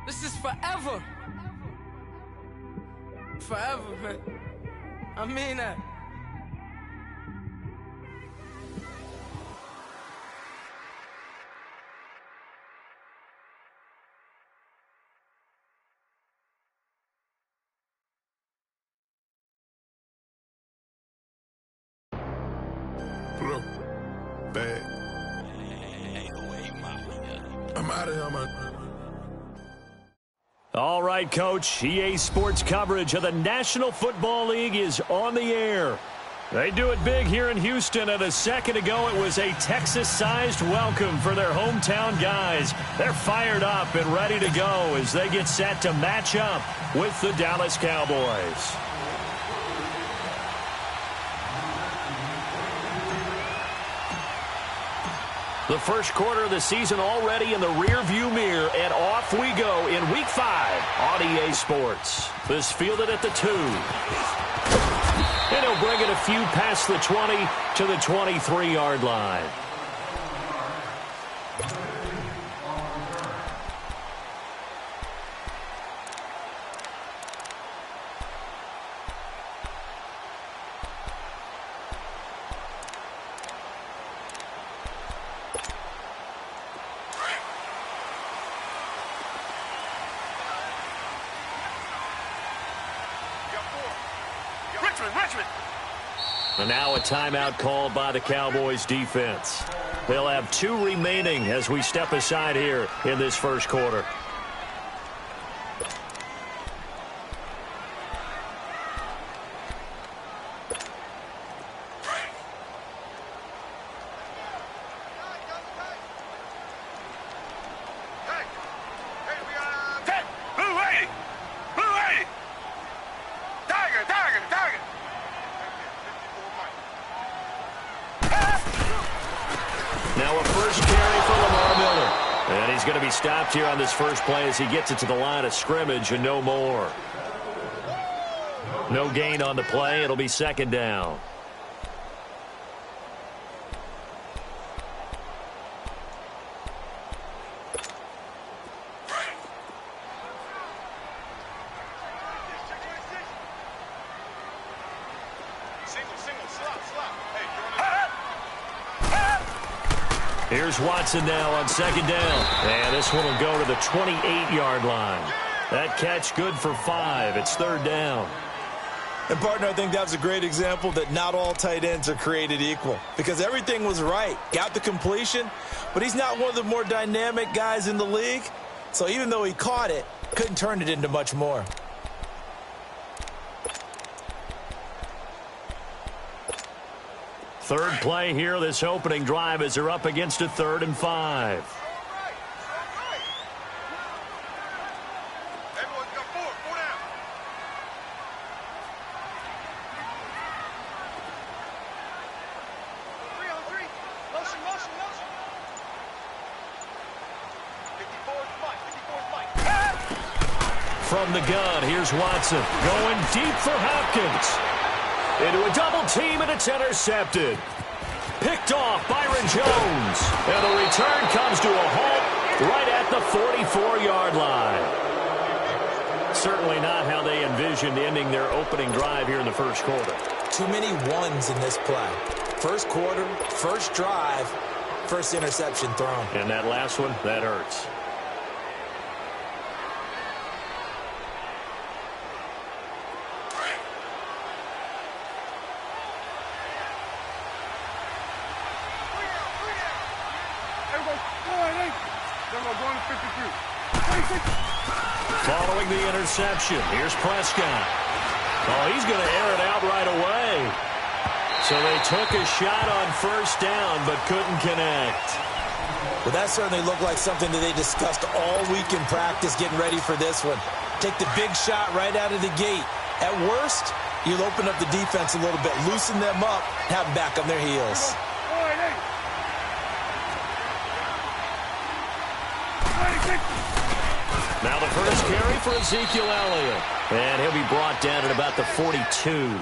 This is forever. Forever, man. I mean that. Bag. I'm out of here, man. All right, Coach. EA Sports coverage of the National Football League is on the air. They do it big here in Houston, and a second ago it was a Texas-sized welcome for their hometown guys. They're fired up and ready to go as they get set to match up with the Dallas Cowboys. The first quarter of the season already in the rearview mirror, and off we go in Week 5 on EA Sports. This fielded at the 2. And he'll bring it a few past the 20 to the 23-yard line. And now a timeout called by the Cowboys defense. They'll have 2 remaining as we step aside here in this first quarter. Stopped here on this first play as he gets it to the line of scrimmage and no more. No gain on the play. It'll be second down. Here's Watson now on second down. And this one will go to the 28-yard line. That catch good for 5. It's third down. And, partner, I think that was a great example that not all tight ends are created equal. Because everything was right. Got the completion, but he's not one of the more dynamic guys in the league. So even though he caught it, couldn't turn it into much more. Third play here, this opening drive, as they're up against a 3rd and 5. From the gun, here's Watson going deep for Hopkins. Into a double team, and it's intercepted. Picked off Byron Jones. And the return comes to a halt right at the 44-yard line. Certainly not how they envisioned ending their opening drive here in the first quarter. Too many ones in this play. First quarter, first drive, first interception thrown. And that last one, that hurts. Following the interception, here's Prescott. Oh, he's going to air it out right away. So they took a shot on first down, but couldn't connect. Well, that certainly looked like something that they discussed all week in practice, getting ready for this one. Take the big shot right out of the gate. At worst, you'll open up the defense a little bit, loosen them up, have them back on their heels. Now the first carry for Ezekiel Elliott. And he'll be brought down at about the 42.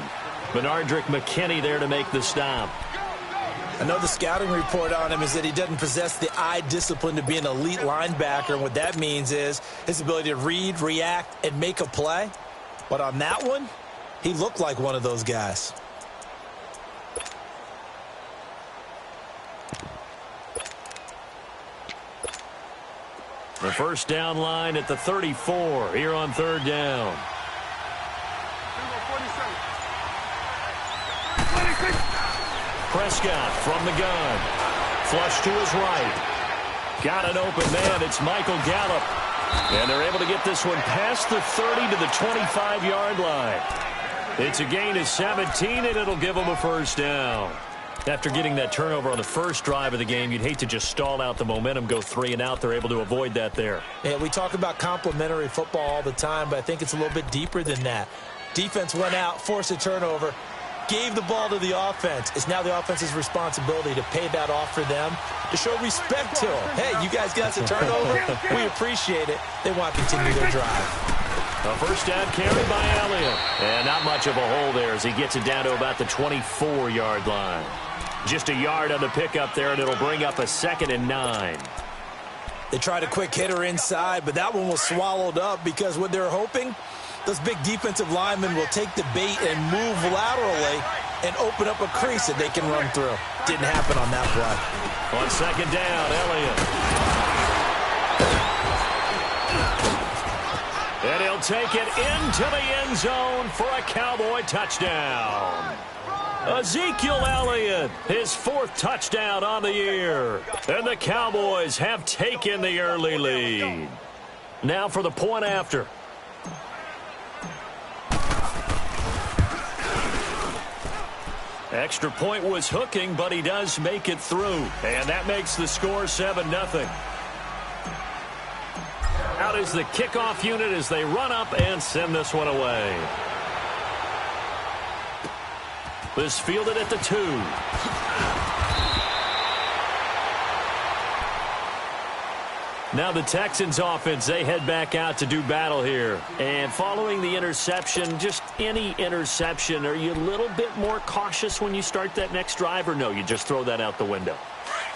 Benardrick McKinney there to make the stop. I know the scouting report on him is that he doesn't possess the eye discipline to be an elite linebacker, and what that means is his ability to read, react, and make a play. But on that one, he looked like one of those guys. The first down line at the 34 here on third down. Prescott from the gun. Flush to his right. Got an open man. It's Michael Gallup. And they're able to get this one past the 30 to the 25-yard line. It's a gain of 17, and it'll give them a first down. After getting that turnover on the first drive of the game, you'd hate to just stall out the momentum, go 3 and out. They're able to avoid that there. Yeah, we talk about complementary football all the time, but I think it's a little bit deeper than that. Defense went out, forced a turnover, gave the ball to the offense. It's now the offense's responsibility to pay that off for them, to show respect to them. Hey, you guys got the turnover. We appreciate it. They want to continue their drive. A first down carry by Elliott. And not much of a hole there as he gets it down to about the 24-yard line. Just a yard on the pickup there, and it'll bring up a 2nd and 9. They tried a quick hitter inside, but that one was swallowed up because what they're hoping, those big defensive linemen will take the bait and move laterally and open up a crease that they can run through. Didn't happen on that play. On second down, Elliott. And he'll take it into the end zone for a Cowboy touchdown. Ezekiel Elliott, his 4th touchdown on the year. And the Cowboys have taken the early lead. Now for the point after. Extra point was hooking, but he does make it through. And that makes the score 7-0. Out is the kickoff unit as they run up and send this one away. This fielded at the 2. Now the Texans offense, they head back out to do battle here. And following the interception, just any interception, are you a little bit more cautious when you start that next drive, or no, you just throw that out the window?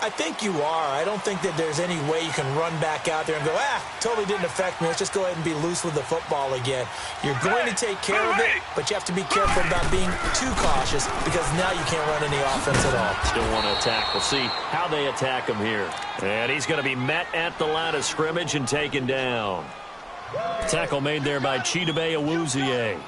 I think you are. I don't think that there's any way you can run back out there and go, totally didn't affect me. Let's just go ahead and be loose with the football again. You're going to take care of it, but you have to be careful about being too cautious because now you can't run any offense at all. Still want to attack. We'll see how they attack him here. And he's going to be met at the line of scrimmage and taken down. Tackle made there by Chidobe Awuzie.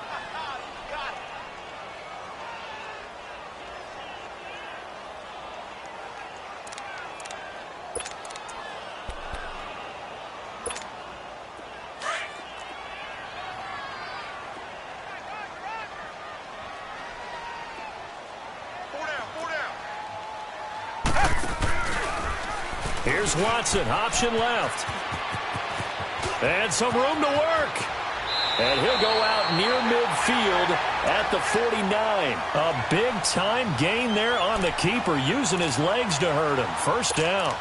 Here's Watson, option left. And some room to work. And he'll go out near midfield at the 49. A big-time gain there on the keeper, using his legs to hurt him. First down.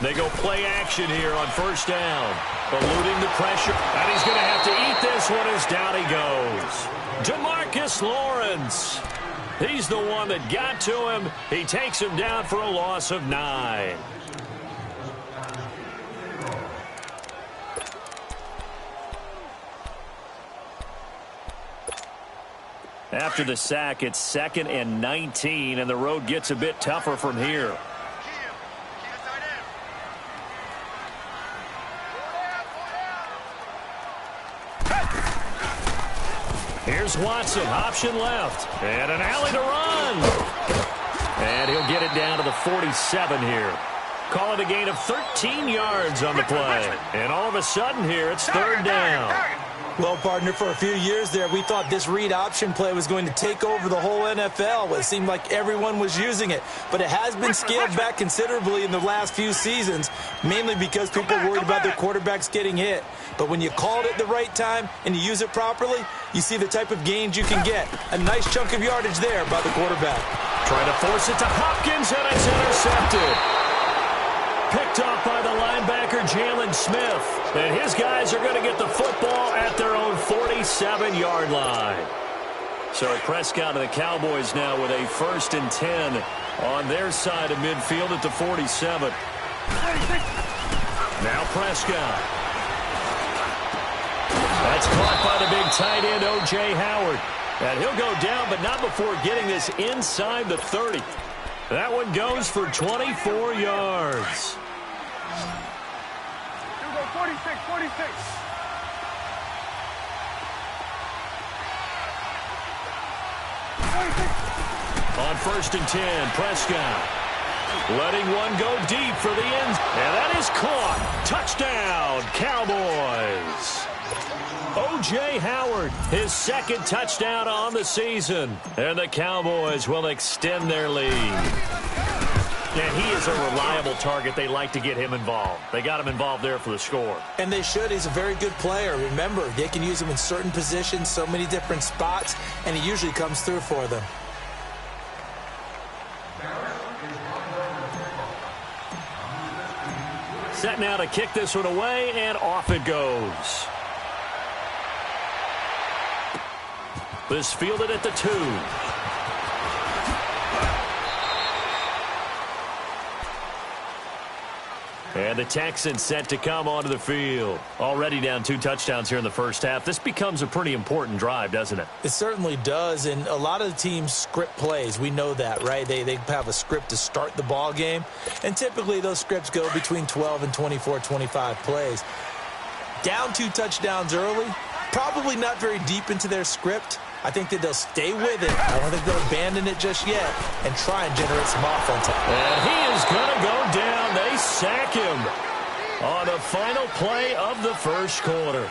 They go play action here on first down. Eluding the pressure. And he's going to have to eat this one as down he goes. Demarcus Lawrence. He's the one that got to him. He takes him down for a loss of 9. After the sack, it's 2nd and 19, and the road gets a bit tougher from here. Here's Watson, option left, and an alley to run. And he'll get it down to the 47 here. Call it a gain of 13 yards on the play. And all of a sudden here, it's third down. Well, partner, for a few years there, we thought this read option play was going to take over the whole NFL. It seemed like everyone was using it. But it has been scaled back considerably in the last few seasons, mainly because people are worried about their quarterbacks getting hit. But when you call it at the right time and you use it properly, you see the type of gains you can get. A nice chunk of yardage there by the quarterback. Trying to force it to Hopkins, and it's intercepted. Picked off by the linebacker, Jalen Smith. And his guys are going to get the football at their own 47-yard line. So Prescott and the Cowboys now with a 1st and 10 on their side of midfield at the 47. Now Prescott. That's caught by the big tight end, O.J. Howard. And he'll go down, but not before getting this inside the 30. That one goes for 24 yards. 46. On 1st and 10, Prescott letting one go deep for the end. And that is caught. Touchdown, Cowboys. O.J. Howard, his 2nd touchdown on the season. And the Cowboys will extend their lead. And he is a reliable target. They like to get him involved. They got him involved there for the score. And they should. He's a very good player. Remember, they can use him in certain positions, so many different spots, and he usually comes through for them. Set now to kick this one away, and off it goes. This fielded at the 2. And the Texans set to come onto the field. Already down 2 touchdowns here in the first half. This becomes a pretty important drive, doesn't it? It certainly does, and a lot of the teams script plays. We know that, right? They have a script to start the ball game, and typically those scripts go between 12 and 24, 25 plays. Down 2 touchdowns early, probably not very deep into their script. I think that they'll stay with it. I don't think they'll abandon it just yet and try and generate some offense. And he is going to go down. They sack him on the final play of the first quarter.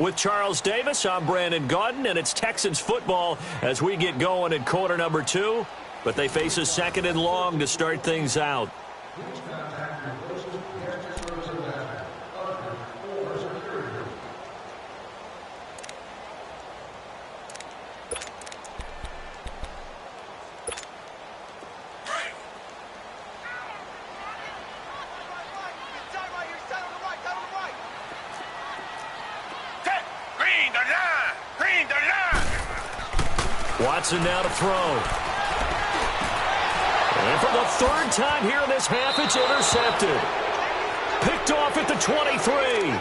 With Charles Davis, I'm Brandon Gaudin, and it's Texans football as we get going in quarter number 2. But they face a 2nd and long to start things out. Watson now to throw. And for the 3rd time here in this half, it's intercepted. Picked off at the 23.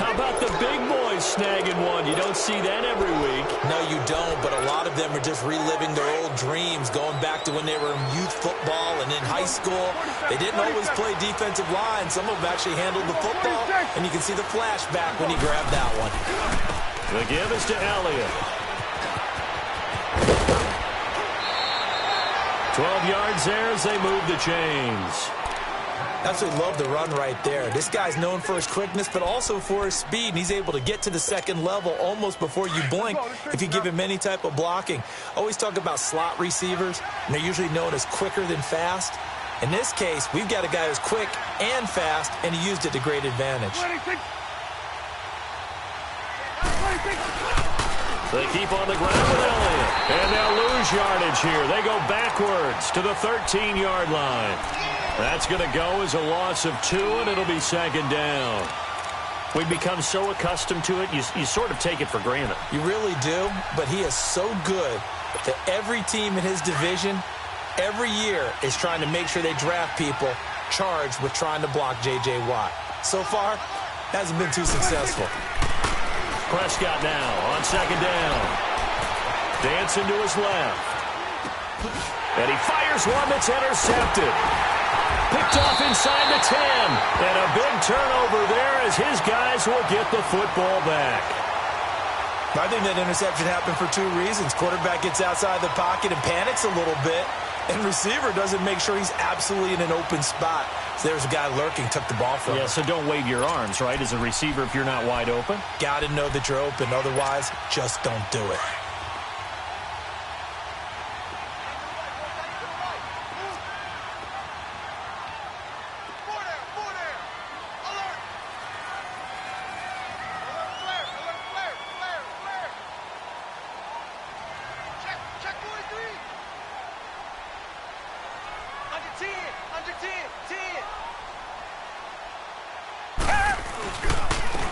How about the big boys snagging one? You don't see that every week. No, you don't, but a lot of them are just reliving their old dreams, going back to when they were in youth football and in high school. They didn't always play defensive line. Some of them actually handled the football, and you can see the flashback when he grabbed that one. The give is to Elliott. 12 yards there as they move the chains. Absolutely love the run right there. This guy's known for his quickness, but also for his speed. And he's able to get to the 2nd level almost before you blink if you give him any type of blocking. Always talk about slot receivers, and they're usually known as quicker than fast. In this case, we've got a guy who's quick and fast, and he used it to great advantage. They keep on the ground with Elliott. And they'll lose yardage here. They go backwards to the 13-yard line. That's going to go as a loss of 2, and it'll be 2nd down. We've become so accustomed to it, you sort of take it for granted. You really do, but he is so good that every team in his division, every year, is trying to make sure they draft people charged with trying to block J.J. Watt. So far, hasn't been too successful. Prescott now on 2nd down. Dancing to his left. And he fires one that's intercepted. Picked off inside the 10. And a big turnover there as his guys will get the football back. I think that interception happened for 2 reasons. Quarterback gets outside the pocket and panics a little bit. And receiver doesn't make sure he's absolutely in an open spot. So there's a guy lurking, took the ball from him. Yeah, so don't wave your arms, right, as a receiver if you're not wide open. Got to know that you're open. Otherwise, just don't do it.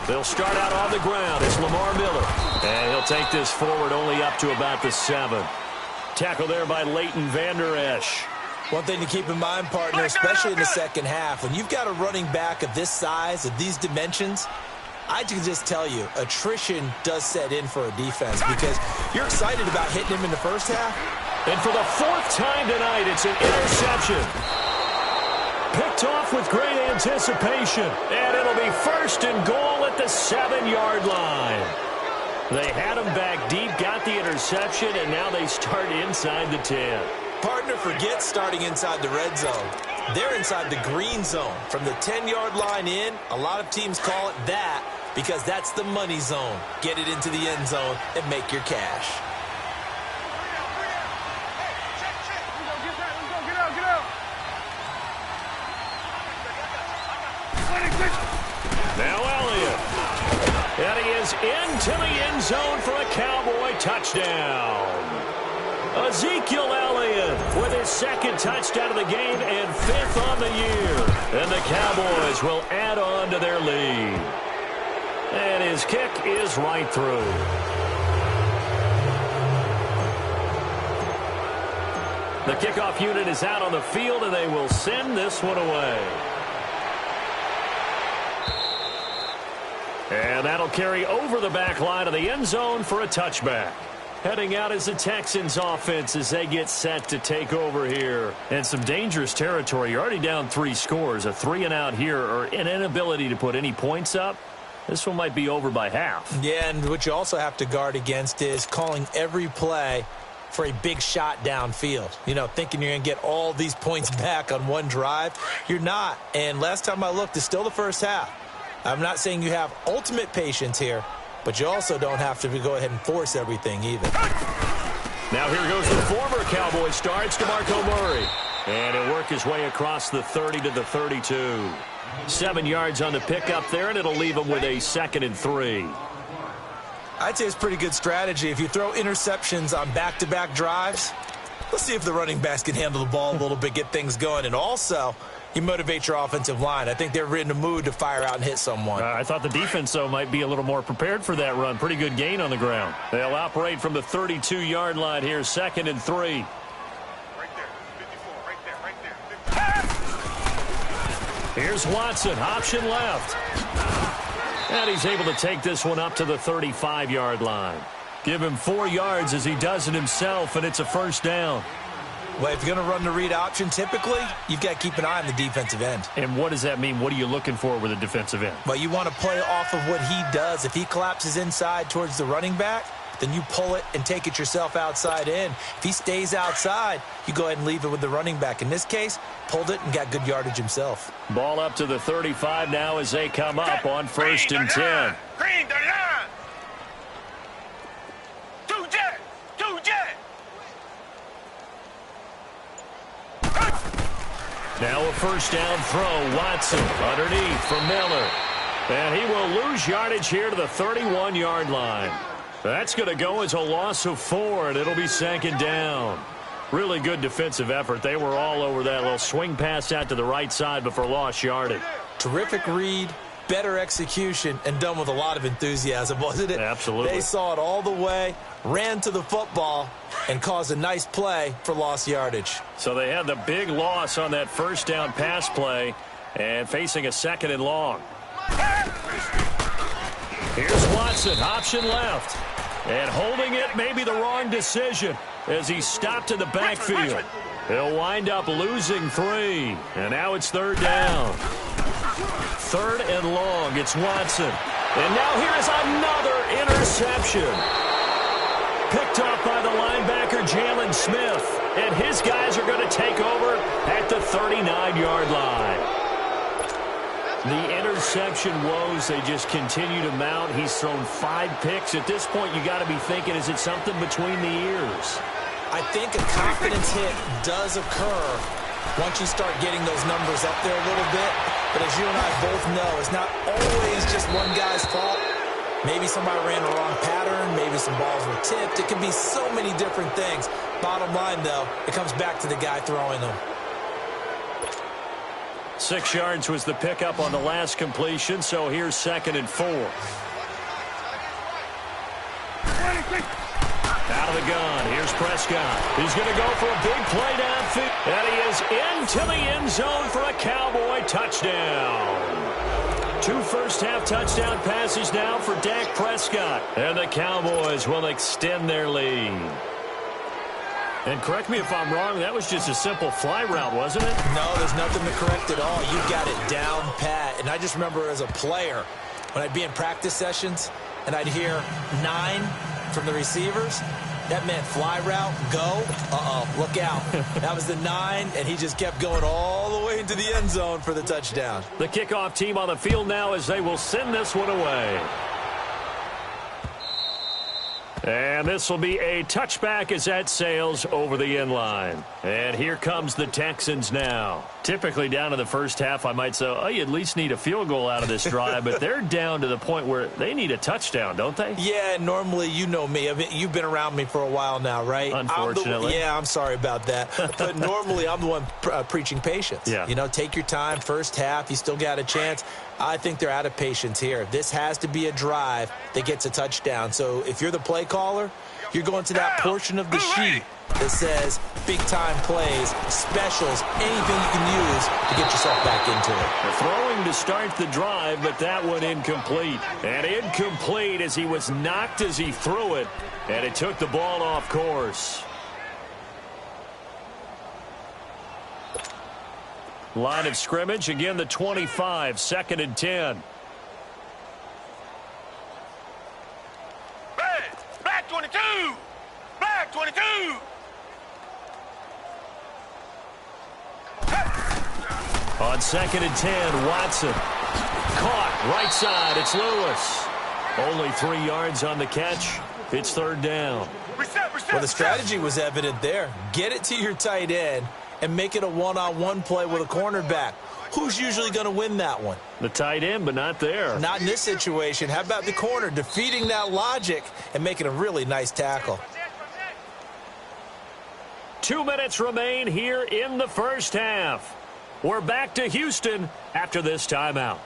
They'll start out on the ground. It's Lamar Miller. And he'll take this forward only up to about the 7. Tackle there by Leighton Vander Esch. One thing to keep in mind, partner, especially in the second half, when you've got a running back of this size, of these dimensions, I can just tell you, attrition does set in for a defense because you're excited about hitting him in the first half. And for the 4th time tonight, it's an interception. Picked off with great anticipation. And it'll be 1st and goal at the 7-yard line. They had him back deep, got the interception, and now they start inside the 10. Partner, forget starting inside the red zone. They're inside the green zone. From the 10-yard line in, a lot of teams call it that because that's the money zone. Get it into the end zone and make your cash. Now Elliott. And he is into the end zone for a Cowboy touchdown. Ezekiel Elliott with his 2nd touchdown of the game and 5th on the year. And the Cowboys will add on to their lead. And his kick is right through. The kickoff unit is out on the field, and they will send this one away. And that'll carry over the back line of the end zone for a touchback. Heading out is the Texans offense as they get set to take over here. And some dangerous territory. You're already down 3 scores. A 3-and-out here or an inability to put any points up. This one might be over by half. Yeah, and what you also have to guard against is calling every play for a big shot downfield. You know, thinking you're going to get all these points back on one drive. You're not. And last time I looked, it's still the first half. I'm not saying you have ultimate patience here, but you also don't have to go ahead and force everything either. Now here goes the former Cowboy star. It's DeMarco Murray. And he'll work his way across the 30 to the 32. 7 yards on the pickup there, and it'll leave him with a 2nd and 3. I'd say it's pretty good strategy. If you throw interceptions on back-to-back drives, let's see if the running backs can handle the ball a little bit, get things going. And also, you motivate your offensive line. I think they're in the mood to fire out and hit someone. I thought the defense, though, might be a little more prepared for that run. Pretty good gain on the ground. They'll operate from the 32-yard line here, 2nd and 3. Right there, 54, right there, 50. Here's Watson, option left. And he's able to take this one up to the 35-yard line. Give him 4 yards as he does it himself, and it's a 1st down. Well, if you're going to run the read option, typically, you've got to keep an eye on the defensive end. And what does that mean? What are you looking for with a defensive end? Well, you want to play off of what he does. If he collapses inside towards the running back, then you pull it and take it yourself outside in. If he stays outside, you go ahead and leave it with the running back. In this case, pulled it and got good yardage himself. Ball up to the 35 now as they come up on 1st and 10. Green, the line. 2 jet. Now a 1st down throw. Watson underneath for Miller. And he will lose yardage here to the 31-yard line. That's going to go as a loss of 4, and it'll be 2nd down. Really good defensive effort. They were all over that little swing pass out to the right side before lost yardage. Terrific read, better execution, and done with a lot of enthusiasm, wasn't it? Absolutely. They saw it all the way, ran to the football, and caused a nice play for lost yardage. So they had the big loss on that 1st down pass play and facing a 2nd and long. Here's Watson, option left. And holding it may be the wrong decision as he stopped in the backfield. He'll wind up losing 3. And now it's 3rd down. 3rd and long. It's Watson. And now here's another interception. Picked picked off by the linebacker, Jalen Smith. And his guys are going to take over at the 39-yard line. The interception woes, they just continue to mount. He's thrown 5 picks. At this point, you got to be thinking, is it something between the ears? I think a confidence hit does occur once you start getting those numbers up there a little bit. But as you and I both know, it's not always just one guy's fault. Maybe somebody ran the wrong pattern. Maybe some balls were tipped. It can be so many different things. Bottom line, though, it comes back to the guy throwing them. 6 yards was the pickup on the last completion, so here's 2nd and 4. Out of the gun, here's Prescott. He's going to go for a big play downfield. And he is into the end zone for a Cowboy touchdown. 2 first-half touchdown passes now for Dak Prescott. And the Cowboys will extend their lead. And correct me if I'm wrong, that was just a simple fly route, wasn't it? No, there's nothing to correct at all. You got it down pat. And I just remember as a player, when I'd be in practice sessions and I'd hear 9 from the receivers, that meant fly route, go, look out. That was the 9, and he just kept going all the way into the end zone for the touchdown. The kickoff team on the field now as they will send this one away. And this will be a touchback as that sails over the end line. And here comes the Texans now. Typically down to the first half, I might say, oh, you at least need a field goal out of this drive. But they're down to the point where they need a touchdown, don't they? Yeah, normally, you know me. I mean, you've been around me for a while now, right? Unfortunately. I'm sorry about that. But normally, I'm the one preaching patience. Yeah. You know, take your time. First half, you still got a chance. I think they're out of patience here. This has to be a drive that gets a touchdown. So if you're the play caller, you're going to that portion of the sheet that says big-time plays, specials, anything you can use to get yourself back into it. Throwing to start the drive, but that one incomplete. And incomplete as he was knocked as he threw it, and it took the ball off course. Line of scrimmage, again the 25, 2nd and 10. Black 22! Black 22! On 2nd and 10, Watson. Caught, right side, it's Lewis. Only 3 yards on the catch. It's 3rd down. Well, the strategy was evident there. Get it to your tight end and make it a one-on-one play with a cornerback. Who's usually going to win that one? The tight end, but not there. Not in this situation. How about the corner defeating that logic and making a really nice tackle? 2 minutes remain here in the first half. We're back to Houston after this timeout.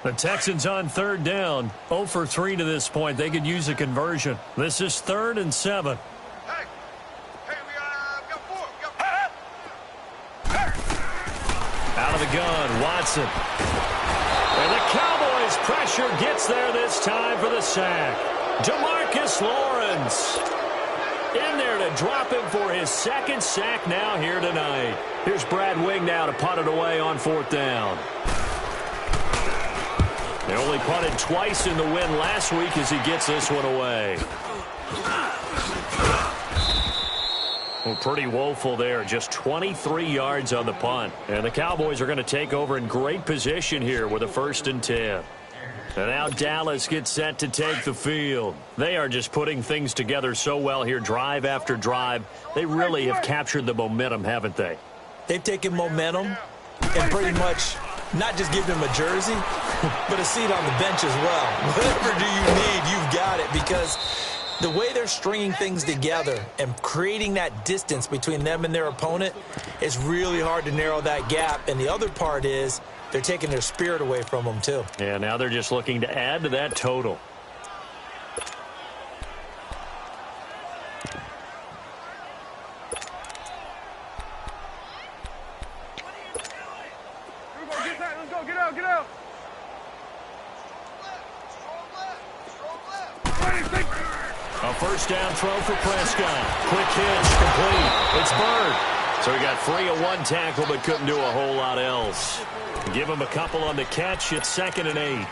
The Texans on 3rd down. 0 for 3 to this point. They could use a conversion. This is 3rd and 7. Out of the gun, Watson. And the Cowboys' pressure gets there this time for the sack. DeMarcus Lawrence in there to drop him for his 2nd sack now here tonight. Here's Brad Wing now to punt it away on 4th down. They only punted twice in the win last week as he gets this one away. Well, pretty woeful there. Just 23 yards on the punt. And the Cowboys are going to take over in great position here with a 1st and 10. And now Dallas gets set to take the field. They are just putting things together so well here, drive after drive. They really have captured the momentum, haven't they? They've taken momentum and pretty much not just give them a jersey, but a seat on the bench as well. Whatever do you need, you've got it, because the way they're stringing things together and creating that distance between them and their opponent is really hard to narrow that gap. And the other part is they're taking their spirit away from them, too. Yeah, now they're just looking to add to that total. Let's go, get out. A 1st down throw for Prescott. Quick hitch, complete. It's Bird. So he got free of one tackle but couldn't do a whole lot else. Give him a couple on the catch. It's 2nd and 8.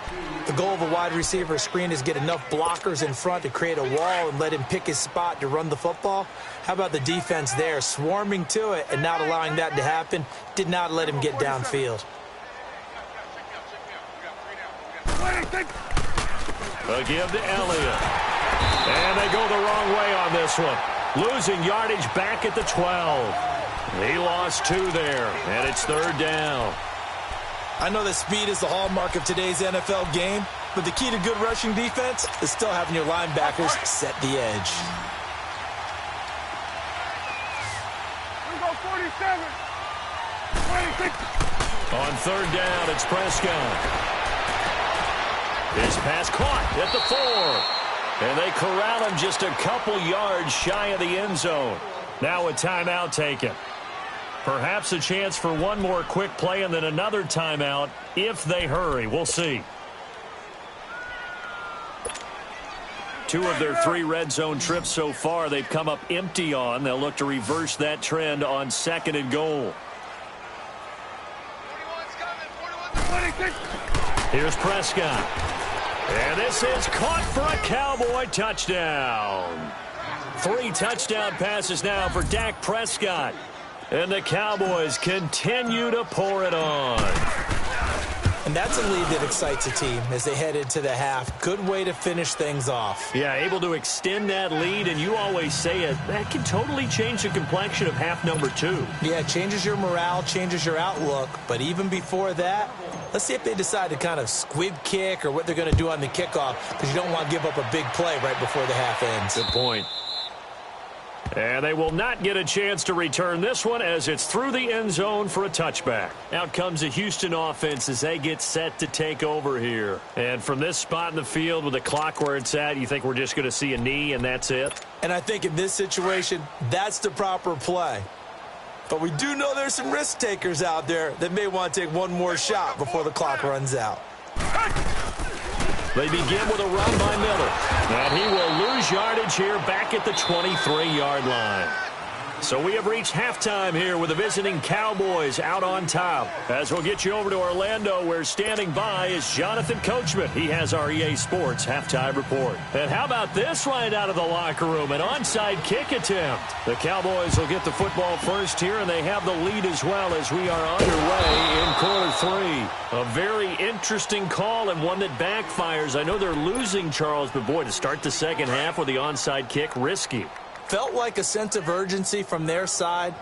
The goal of a wide receiver screen is get enough blockers in front to create a wall and let him pick his spot to run the football. How about the defense there, swarming to it and not allowing that to happen? Did not let him get downfield. A give to Elliott. And they go the wrong way on this one. Losing yardage back at the 12. He lost 2 there, and it's 3rd down. I know that speed is the hallmark of today's NFL game, but the key to good rushing defense is still having your linebackers set the edge. We go 47. 26. On 3rd down, it's Prescott. His pass caught at the 4. And they corral him just a couple yards shy of the end zone. Now a timeout taken. Perhaps a chance for one more quick play and then another timeout if they hurry. We'll see. 2 of their 3 red zone trips so far they've come up empty on. They'll look to reverse that trend on 2nd and goal. 26. Here's Prescott. And this is caught for a Cowboy touchdown. 3 touchdown passes now for Dak Prescott. And the Cowboys continue to pour it on. And that's a lead that excites a team as they head into the half. Good way to finish things off. Yeah, able to extend that lead, and you always say it, that can totally change the complexion of half number 2. Yeah, it changes your morale, changes your outlook. But even before that, let's see if they decide to kind of squib kick or what they're going to do on the kickoff, because you don't want to give up a big play right before the half ends. Good point. And they will not get a chance to return this one as it's through the end zone for a touchback. Out comes the Houston offense as they get set to take over here. And from this spot in the field with the clock where it's at, you think we're just going to see a knee and that's it? And I think in this situation, that's the proper play. But we do know there's some risk takers out there that may want to take one more shot before the clock runs out. They begin with a run by Miller. And he will lose yardage here back at the 23-yard line. So we have reached halftime here with the visiting Cowboys out on top. As we'll get you over to Orlando, where standing by is Jonathan Coachman. He has our EA Sports halftime report. And how about this right out of the locker room? An onside kick attempt. The Cowboys will get the football first here, and they have the lead as well as we are underway in quarter 3. A very interesting call and one that backfires. I know they're losing, Charles, but boy, to start the second half with the onside kick, risky. Felt like a sense of urgency from their side,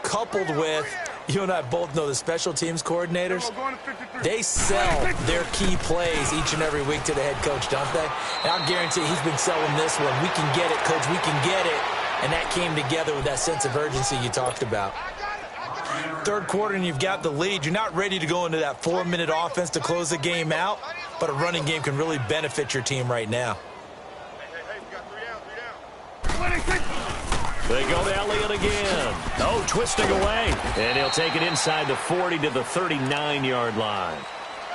coupled with, you and I both know the special teams coordinators, they sell their key plays each and every week to the head coach, don't they? And I'll guarantee he's been selling this one. We can get it, coach, we can get it. And that came together with that sense of urgency you talked about. Third quarter and you've got the lead. You're not ready to go into that 4-minute offense to close the game out, but a running game can really benefit your team right now. They go to Elliott again. Oh, twisting away. And he'll take it inside the 40 to the 39-yard line.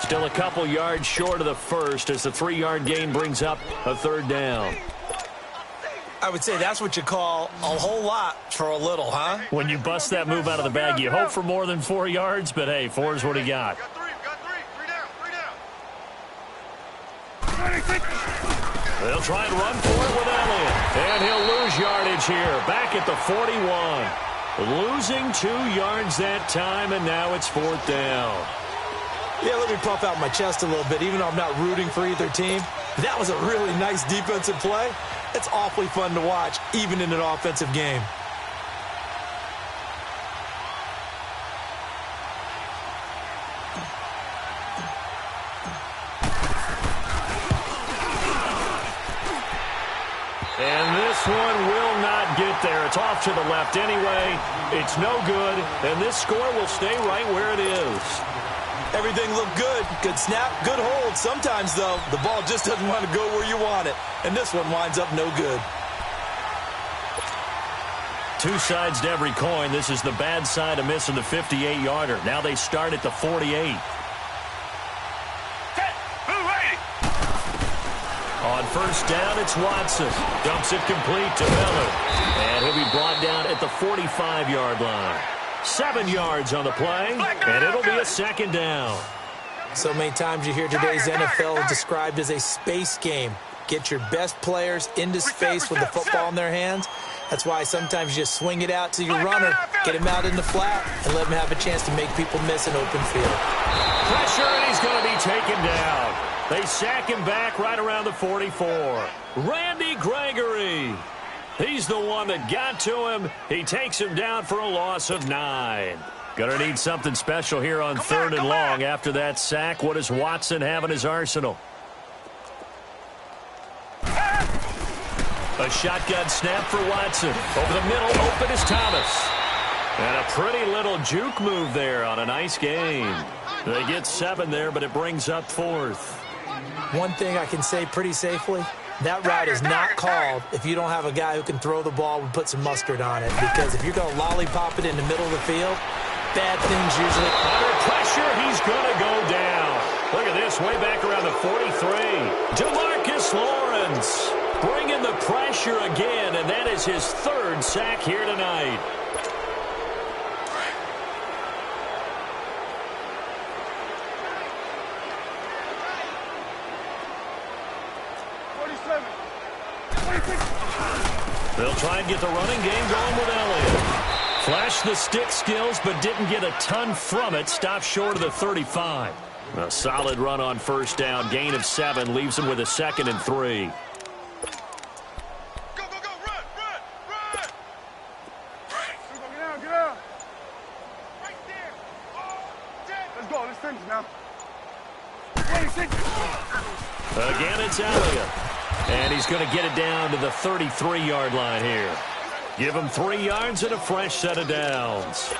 Still a couple yards short of the first as the 3-yard gain brings up a third down. I would say that's what you call a whole lot for a little, huh? When you bust that move out of the bag, you hope for more than 4 yards, but hey, 4 is what he got. They'll try and run for it with Elliott. And he'll lose yardage here. Back at the 41. Losing 2 yards that time, and now it's 4th down. Yeah, let me puff out my chest a little bit, even though I'm not rooting for either team. That was a really nice defensive play. It's awfully fun to watch, even in an offensive game. And this one will not get there. It's off to the left anyway. It's no good, and this score will stay right where it is. Everything looked good. Good snap, good hold. Sometimes, though, the ball just doesn't want to go where you want it. And this one winds up no good. 2 sides to every coin. This is the bad side of missing the 58-yarder. Now they start at the 48. On first down, it's Watson. Dumps it complete to Miller. And he'll be brought down at the 45-yard line. 7 yards on the play, and it'll be a second down. So many times you hear today's NFL described as a space game. Get your best players into space with the football in their hands. That's why sometimes you just swing it out to your runner, get him out in the flat, and let him have a chance to make people miss an open field. Pressure, and he's going to be taken down. They sack him back right around the 44. Randy Gregory. He's the one that got to him. He takes him down for a loss of 9. Gonna need something special here on third and long after that sack. What does Watson have in his arsenal? A shotgun snap for Watson. Over the middle, open is Thomas. And a pretty little juke move there on a nice game. They get 7 there, but it brings up 4th. One thing I can say pretty safely, that route is not called if you don't have a guy who can throw the ball and put some mustard on it. Because if you're going to lollipop it in the middle of the field, bad things usually. Under pressure, he's going to go down. Look at this, way back around the 43. DeMarcus Lawrence bringing the pressure again, and that is his 3rd sack here tonight. They'll try and get the running game going with Elliott. Flashed the stick skills, but didn't get a ton from it. Stopped short of the 35. A solid run on first down. Gain of 7 leaves him with a 2nd and 3. Go, go, go, run, run, run! Get out. Right there. Let's go, let's finish now. 26. Again, it's Elliott. And he's going to get it down to the 33-yard line here. Give him 3 yards and a fresh set of downs.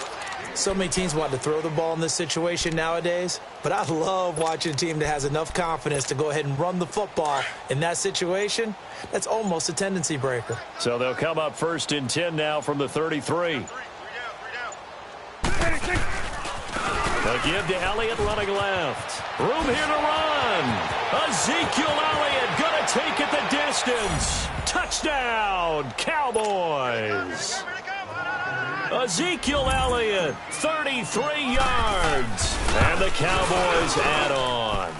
So many teams want to throw the ball in this situation nowadays, but I love watching a team that has enough confidence to go ahead and run the football. In that situation, that's almost a tendency breaker. So they'll come up 1st and 10 now from the 33. A give to Elliott running left. Room here to run. Ezekiel Elliott going to take it the distance. Touchdown, Cowboys. Ezekiel Elliott, 33 yards. And the Cowboys add on.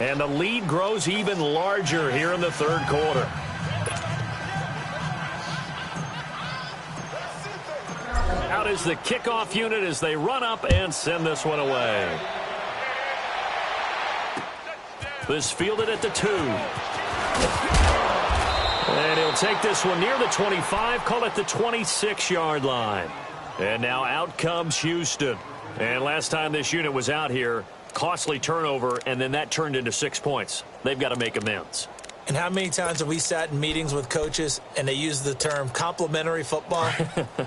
And the lead grows even larger here in the 3rd quarter. Out is the kickoff unit as they run up and send this one away. This fielded at the 2. And he'll take this one near the 25, call it the 26-yard line. And now out comes Houston. And last time this unit was out here, costly turnover, and then that turned into 6 points. They've got to make amends. And how many times have we sat in meetings with coaches and they use the term complementary football?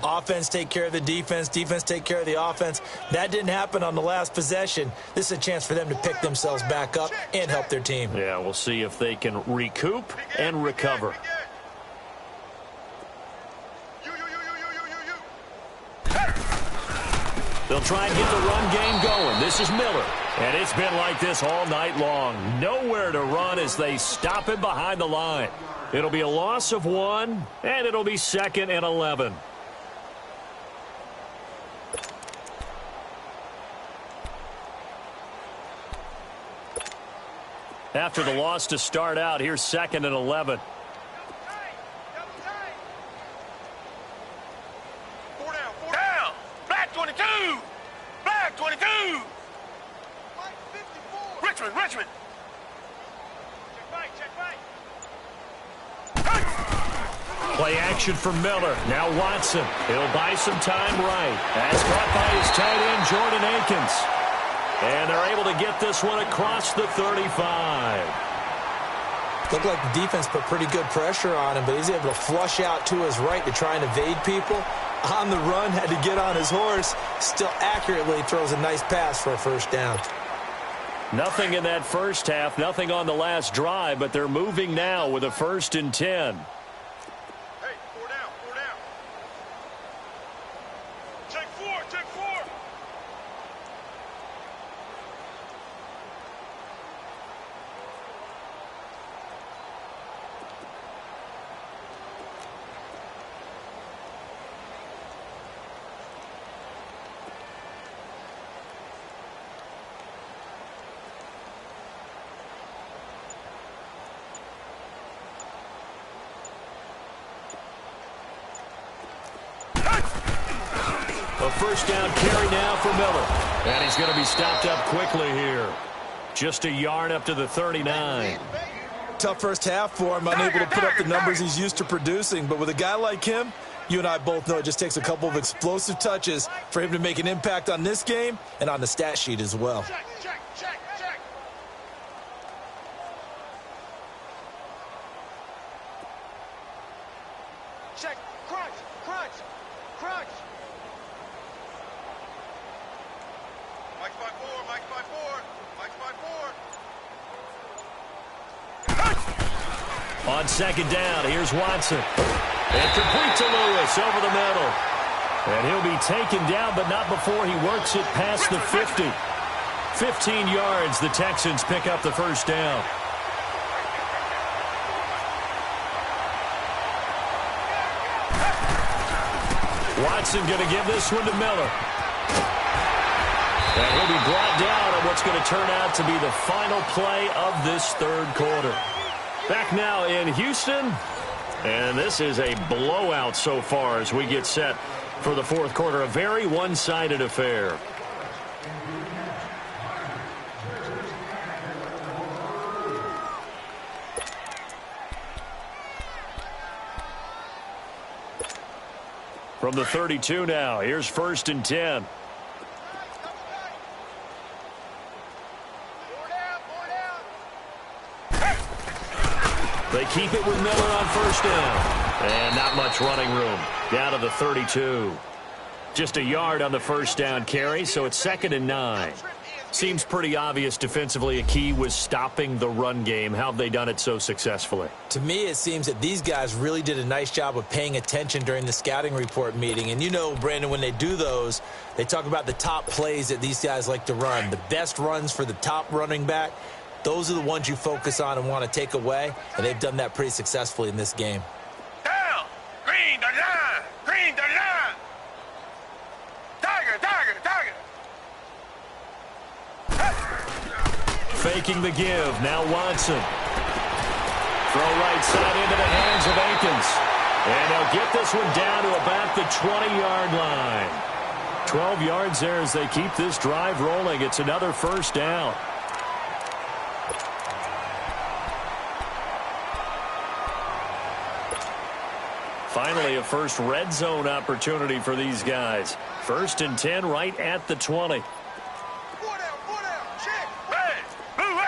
Offense take care of the defense, defense take care of the offense. That didn't happen on the last possession. This is a chance for them to pick themselves back up and help their team. Yeah, we'll see if they can recoup and recover. They'll try and get the run game going. This is Miller. And it's been like this all night long. Nowhere to run as they stop him behind the line. It'll be a loss of 1, and it'll be 2nd and 11. After the loss to start out, here's 2nd and 11. Richmond. Play action for Miller. Now Watson. He'll buy some time right. That's caught by his tight end, Jordan Akins. And they're able to get this one across the 35. Looked like the defense put pretty good pressure on him, but he's able to flush out to his right to try and evade people. On the run, had to get on his horse. Still accurately throws a nice pass for a first down. Nothing in that first half, nothing on the last drive, but they're moving now with a 1st and 10. Hey, 4 down. Take 4. first down carry now for Miller. And he's going to be stopped up quickly here. Just a yard up to the 39. Tough first half for him, unable to put up the numbers he's used to producing. But with a guy like him, you and I both know it just takes a couple of explosive touches for him to make an impact on this game and on the stat sheet as well. Check. Check, crunch. Mike's by four. On second down, here's Watson. And complete to Lewis over the middle. And he'll be taken down, but not before he works it past the 50. 15 yards, the Texans pick up the first down. Watson going to give this one to Miller. And he'll be brought down on what's going to turn out to be the final play of this third quarter. Back now in Houston, and this is a blowout so far as we get set for the fourth quarter. A very one-sided affair. From the 32 now, here's 1st and 10. They keep it with Miller on first down. And not much running room. Down to the 32. Just a yard on the first down carry, so it's 2nd and 9. Seems pretty obvious defensively a key was stopping the run game. How have they done it so successfully? To me, it seems that these guys really did a nice job of paying attention during the scouting report meeting. And you know, Brandon, when they do those, they talk about the top plays that these guys like to run. The best runs for the top running back. Those are the ones you focus on and want to take away, and they've done that pretty successfully in this game. Down! Green the line! Green the line! Tiger! Faking the give. Now Watson. Throw right side into the hands of Akins. And they'll get this one down to about the 20-yard line. 12 yards there as they keep this drive rolling. It's another first down. Finally, a first red zone opportunity for these guys. 1st and 10 right at the 20. Four down, check! Hey, move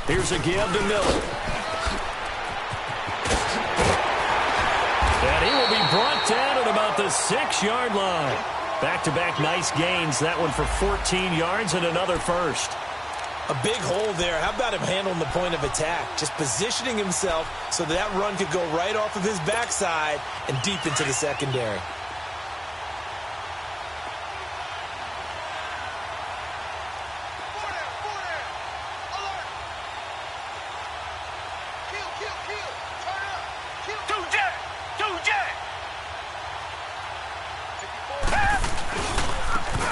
80! Here's a give to Miller. And he will be brought down at about the 6-yard line. Back-to-back nice gains. That one for 14 yards and another first. A big hole there. How about him handling the point of attack? Just positioning himself so that run could go right off of his backside and deep into the secondary. Four down! Alert! Kill! Turn up! Kill! 2J!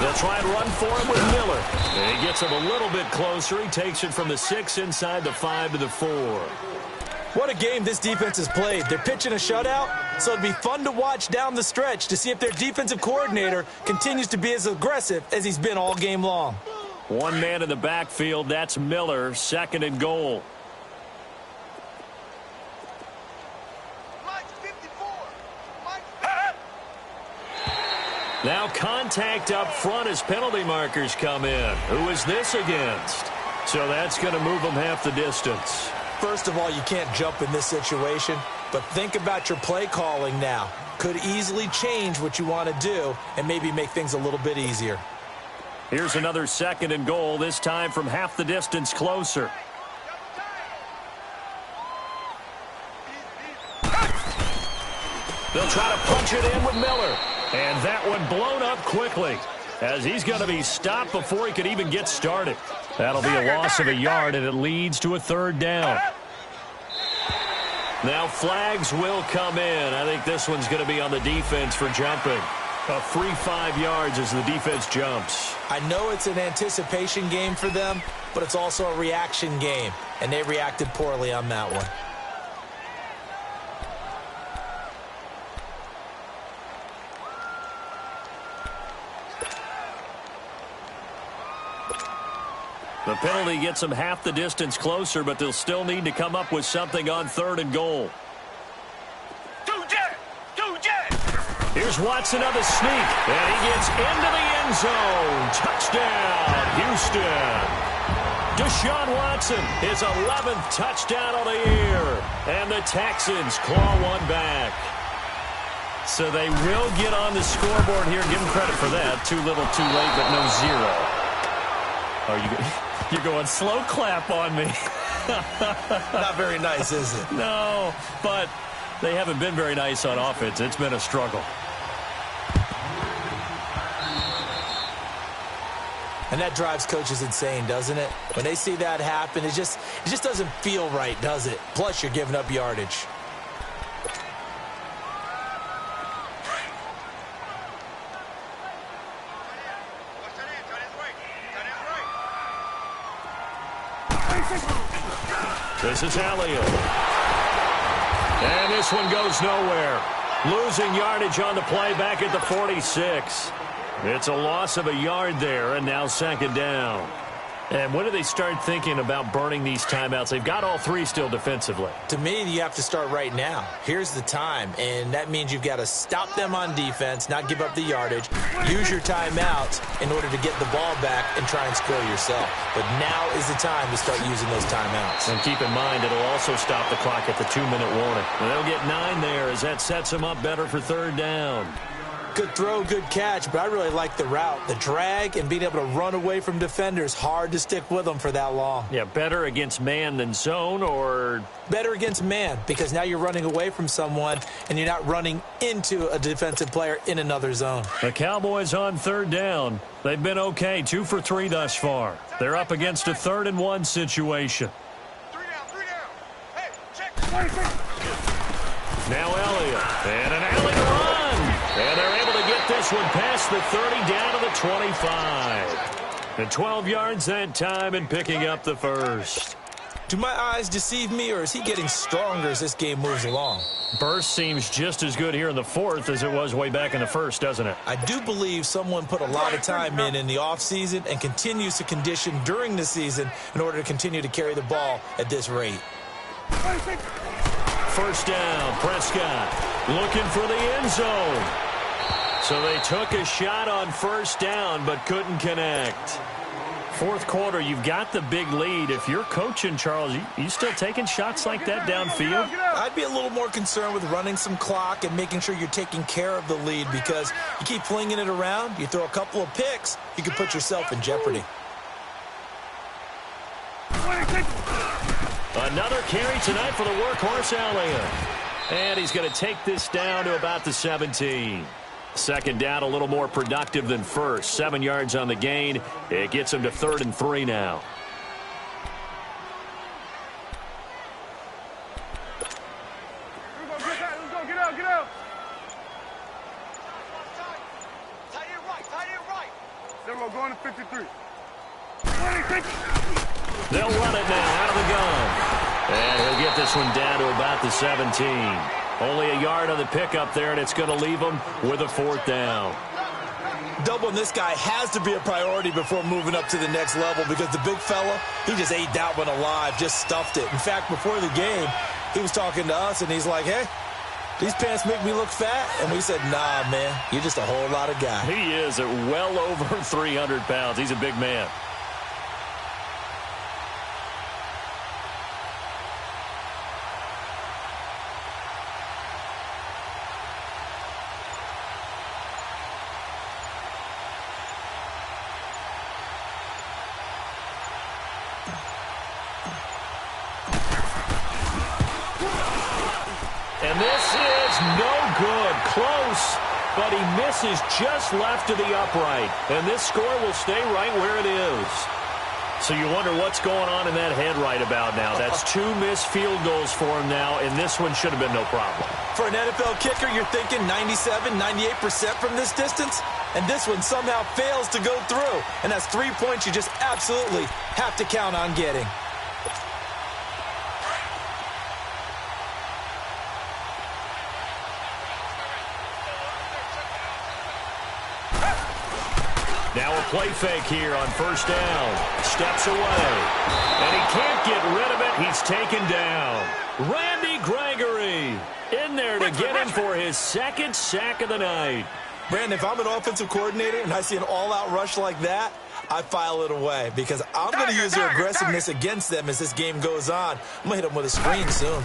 They'll try and run for him with Miller. And he gets him a little bit closer. He takes it from the 6 inside the 5 to the 4. What a game this defense has played. They're pitching a shutout, so it'd be fun to watch down the stretch to see if their defensive coordinator continues to be as aggressive as he's been all game long. One man in the backfield. That's Miller. 2nd and goal. Mike's 54! Now contact up front as penalty markers come in. Who is this against? So that's going to move them half the distance. First of all, you can't jump in this situation, but think about your play calling now. Could easily change what you want to do and maybe make things a little bit easier. Here's another 2nd and goal, this time from half the distance closer. They'll try to punch it in with Miller. And that one blown up quickly as he's going to be stopped before he could even get started. That'll be a loss of a yard, and it leads to a 3rd down. Now flags will come in. I think this one's going to be on the defense for jumping. A free 5 yards as the defense jumps. I know it's an anticipation game for them, but it's also a reaction game, and they reacted poorly on that one. The penalty gets them half the distance closer, but they'll still need to come up with something on 3rd and goal. Here's Watson on the sneak, and he gets into the end zone. Touchdown, Houston. Deshaun Watson, his 11th touchdown of the year. And the Texans claw one back. So they will get on the scoreboard here. Give them credit for that. Too little, too late, but no zero. Oh, you're going slow clap on me. Not very nice, is it? No, but they haven't been very nice on offense. It's been a struggle. And that drives coaches insane, doesn't it? When they see that happen, it just doesn't feel right, does it? Plus, you're giving up yardage. This is Elliott. And this one goes nowhere. Losing yardage on the play back at the 46. It's a loss of a yard there, and now 2nd down. And when do they start thinking about burning these timeouts? They've got all 3 still defensively. To me, you have to start right now. Here's the time, and that means you've got to stop them on defense, not give up the yardage, use your timeouts in order to get the ball back and try and score yourself. But now is the time to start using those timeouts. And keep in mind, it'll also stop the clock at the 2-minute warning. And they'll get 9 there as that sets them up better for 3rd down. Good throw, good catch, but I really like the route. The drag and being able to run away from defenders, hard to stick with them for that long. Yeah, better against man than zone, or? Better against man, because now you're running away from someone and you're not running into a defensive player in another zone. The Cowboys on 3rd down. They've been okay, 2 for 3 thus far. They're up against a 3rd and 1 situation. 3 down. Hey, check. Now Elliott, and an alley run. And they're able to get this one past the 30 down to the 25. And 12 yards that time and picking up the first. Do my eyes deceive me, or is he getting stronger as this game moves along? Burst seems just as good here in the 4th as it was way back in the 1st, doesn't it? I do believe someone put a lot of time in the offseason and continues to condition during the season in order to continue to carry the ball at this rate. 1st down, Prescott looking for the end zone. So they took a shot on 1st down but couldn't connect. 4th quarter, you've got the big lead. If you're coaching, Charles, you still taking shots like that downfield? I'd be a little more concerned with running some clock and making sure you're taking care of the lead, because you keep flinging it around, you throw a couple of picks, you could put yourself in jeopardy. Another carry tonight for the workhorse Elliott. And he's going to take this down to about the 17. 2nd down, a little more productive than 1st. 7 yards on the gain. It gets him to 3rd and 3 now. Let's go, get out. Tight end right. Then we'll go into 53. They'll run it now out of the gun. And he'll get this one down to about the 17. Only a yard on the pickup there, and it's going to leave him with a 4th down. Doubling this guy has to be a priority before moving up to the next level, because the big fella, he just ate that one alive, just stuffed it. In fact, before the game, he was talking to us, and he's like, hey, these pants make me look fat. And we said, nah, man, you're just a whole lot of guy. He is at well over 300 pounds. He's a big man. And this is no good. Close, but he misses just left to the upright. And this score will stay right where it is. So you wonder what's going on in that head right about now. That's 2 missed field goals for him now, and this one should have been no problem. For an NFL kicker, you're thinking 97, 98% from this distance, and this one somehow fails to go through. And that's 3 points you just absolutely have to count on getting. Now a play fake here on first down. Steps away. And he can't get rid of it. He's taken down. Randy Gregory in there to get him for his second sack of the night. Brandon, if I'm an offensive coordinator and I see an all-out rush like that, I file it away because I'm going to use their aggressiveness against them as this game goes on. I'm going to hit them with a screen soon.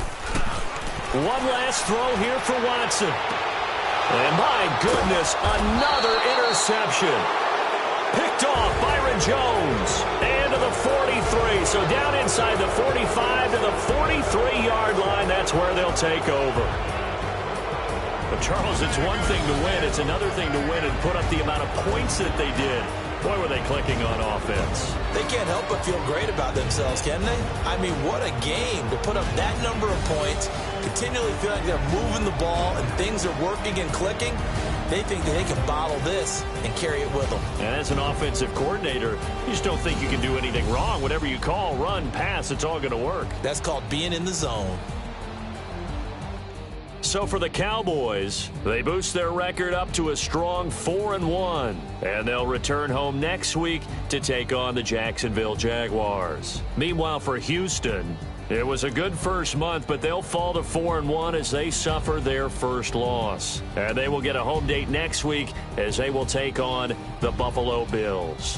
One last throw here for Watson. And my goodness, another interception. Picked off Byron Jones. And to the 43. So down inside the 45 to the 43-yard line. That's where they'll take over. But, Charles, it's one thing to win. It's another thing to win and put up the amount of points that they did. Boy, were they clicking on offense. They can't help but feel great about themselves, can they? I mean, what a game to put up that number of points, continually feel like they're moving the ball and things are working and clicking. They think that they can bottle this and carry it with them. And as an offensive coordinator, you just don't think you can do anything wrong. Whatever you call, run, pass, it's all going to work. That's called being in the zone. So for the Cowboys, they boost their record up to a strong 4-1. And they'll return home next week to take on the Jacksonville Jaguars. Meanwhile, for Houston, it was a good first month, but they'll fall to 4-1 as they suffer their first loss. And they will get a home date next week as they will take on the Buffalo Bills.